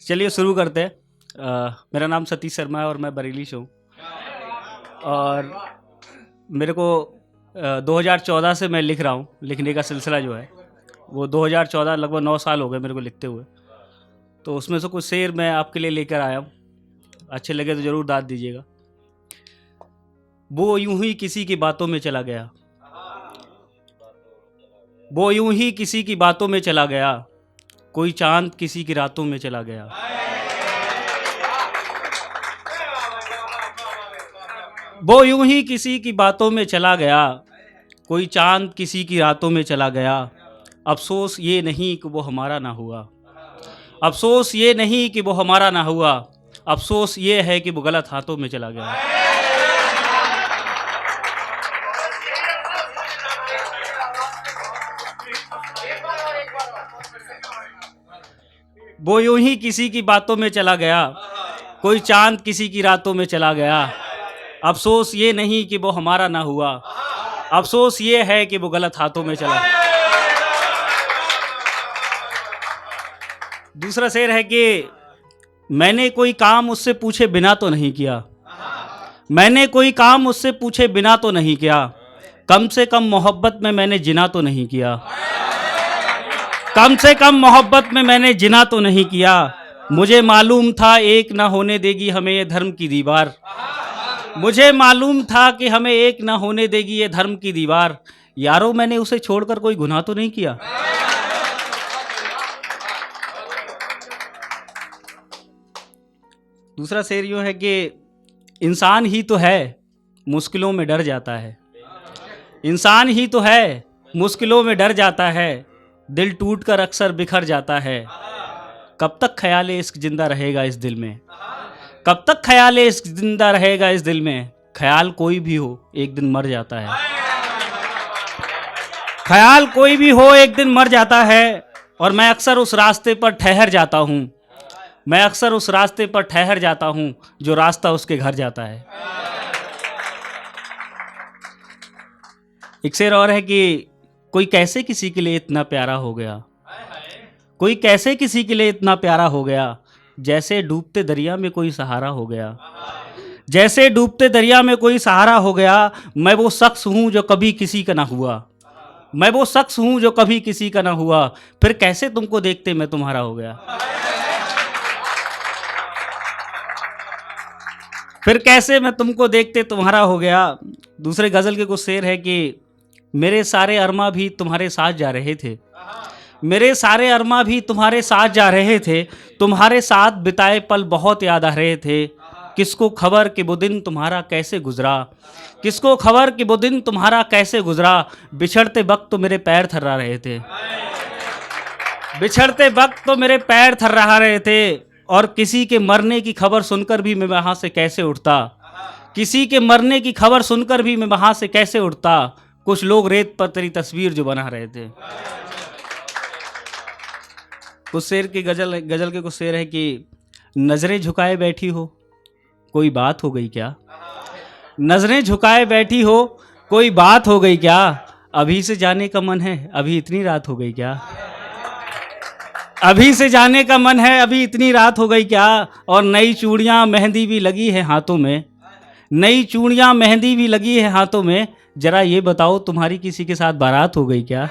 चलिए शुरू करते हैं। मेरा नाम सतीश शर्मा है और मैं बरेली से हूँ। और मेरे को 2014 से मैं लिख रहा हूँ। लिखने का सिलसिला जो है वो 2014 लगभग 9 साल हो गए मेरे को लिखते हुए। तो उसमें से कुछ शेर मैं आपके लिए लेकर आया हूँ। अच्छे लगे तो ज़रूर दाद दीजिएगा। वो यूं ही किसी की बातों में चला गया, वो यूं ही किसी की बातों में चला गया, कोई चांद किसी की रातों में चला गया। वो यूं ही किसी की बातों में चला गया, कोई चांद किसी की रातों में चला गया। अफसोस ये नहीं कि वो हमारा ना हुआ, अफसोस ये नहीं कि वो हमारा ना हुआ, अफसोस ये है कि वो गलत हाथों में चला गया। वो यूं ही किसी की बातों में चला गया, कोई चांद किसी की रातों में चला गया। अफसोस ये नहीं कि वो हमारा ना हुआ, अफसोस ये है कि वो गलत हाथों में चला। दूसरा शेर है कि मैंने कोई काम उससे पूछे बिना तो नहीं किया, मैंने कोई काम उससे पूछे बिना तो नहीं किया, कम से कम मोहब्बत में मैंने जिना तो नहीं किया, कम से कम मोहब्बत में मैंने जिना तो नहीं किया। मुझे मालूम था एक ना होने देगी हमें ये धर्म की दीवार, मुझे मालूम था कि हमें एक ना होने देगी ये धर्म की दीवार। यारों मैंने उसे छोड़कर कोई गुनाह तो नहीं किया। दूसरा शेर यूं है कि इंसान ही तो है मुश्किलों में डर जाता है, इंसान ही तो है मुश्किलों में डर जाता है, दिल टूटकर अक्सर बिखर जाता है। कब तक ख्याल इश्क जिंदा रहेगा इस दिल में, कब तक ख्याल इश्क जिंदा रहेगा इस दिल में। ख्याल कोई भी हो एक दिन मर जाता है, ख्याल कोई भी हो एक दिन मर जाता है। और मैं अक्सर उस रास्ते पर ठहर जाता हूँ, मैं अक्सर उस रास्ते पर ठहर जाता हूँ जो रास्ता उसके घर जाता है। एक शेर और है कि कोई कैसे किसी के लिए इतना प्यारा हो गया, कोई कैसे किसी के लिए इतना प्यारा हो गया, जैसे डूबते दरिया में कोई सहारा हो गया, जैसे डूबते दरिया में कोई सहारा हो गया। मैं वो शख्स हूँ जो कभी किसी का ना हुआ, मैं वो शख्स हूँ जो कभी किसी का ना हुआ, फिर कैसे तुमको देखते मैं तुम्हारा हो गया, फिर कैसे मैं तुमको देखते तुम्हारा हो गया। दूसरे गज़ल के कुछ शेर है कि मेरे सारे अरमा भी तुम्हारे साथ जा रहे थे, मेरे सारे अरमा भी तुम्हारे साथ जा रहे थे, तुम्हारे साथ बिताए पल बहुत याद आ रहे थे। किसको खबर कि वो दिन तुम्हारा कैसे गुजरा, किसको खबर कि वो दिन तुम्हारा कैसे गुजरा। बिछड़ते वक्त तो मेरे पैर थर्रा रहे थे, बिछड़ते वक्त तो मेरे पैर थर्रा रहे थे। और किसी के मरने की खबर सुनकर भी मैं वहाँ से कैसे उठता, किसी के मरने की खबर सुनकर भी मैं वहाँ से कैसे उठता। कुछ लोग रेत पर तेरी तस्वीर जो बना रहे थे। कुछ शेर की गजल के कुछ शेर है कि नजरें झुकाए बैठी हो कोई बात हो गई क्या, नजरें झुकाए बैठी हो कोई बात हो गई क्या, अभी से जाने का मन है अभी इतनी रात हो गई क्या, अभी से जाने का मन है अभी इतनी रात हो गई क्या। और नई चूड़ियां मेहंदी भी लगी है हाथों में, नई चूड़ियां मेहंदी भी लगी है हाथों में, जरा ये बताओ तुम्हारी किसी के साथ बारात हो गई क्या,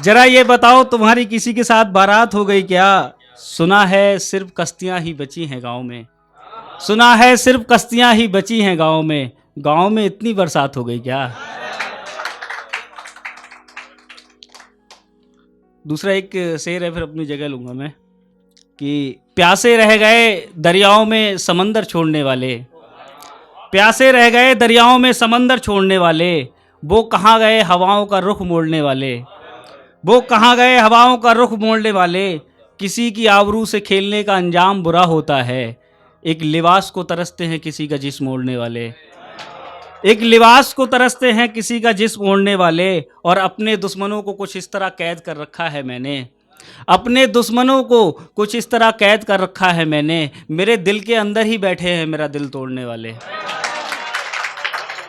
जरा ये बताओ तुम्हारी किसी के साथ बारात हो गई क्या। सुना है सिर्फ कश्तियां ही बची हैं गांव में, सुना है सिर्फ कश्तियां ही बची हैं गांव में, गांव में इतनी बरसात हो गई क्या। दूसरा एक शेर है फिर अपनी जगह लूंगा मैं कि प्यासे रह गए दरियाओं में समंदर छोड़ने वाले, प्यासे रह गए दरियाओं में समंदर छोड़ने वाले, वो कहाँ गए हवाओं का रुख मोड़ने वाले, वो कहाँ गए हवाओं का रुख मोड़ने वाले। किसी की आबरू से खेलने का अंजाम बुरा होता है, एक लिबास को तरसते हैं किसी का जिस्म ओढ़ने वाले, एक लिबास को तरसते हैं किसी का जिस्म ओढ़ने वाले। और अपने दुश्मनों को कुछ इस तरह कैद कर रखा है मैंने, अपने दुश्मनों को कुछ इस तरह कैद कर रखा है मैंने, मेरे दिल के अंदर ही बैठे हैं मेरा दिल तोड़ने वाले,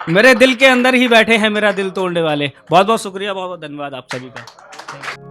मेरे दिल के अंदर ही बैठे हैं मेरा दिल तोड़ने वाले। बहुत बहुत शुक्रिया, बहुत बहुत धन्यवाद आप सभी का।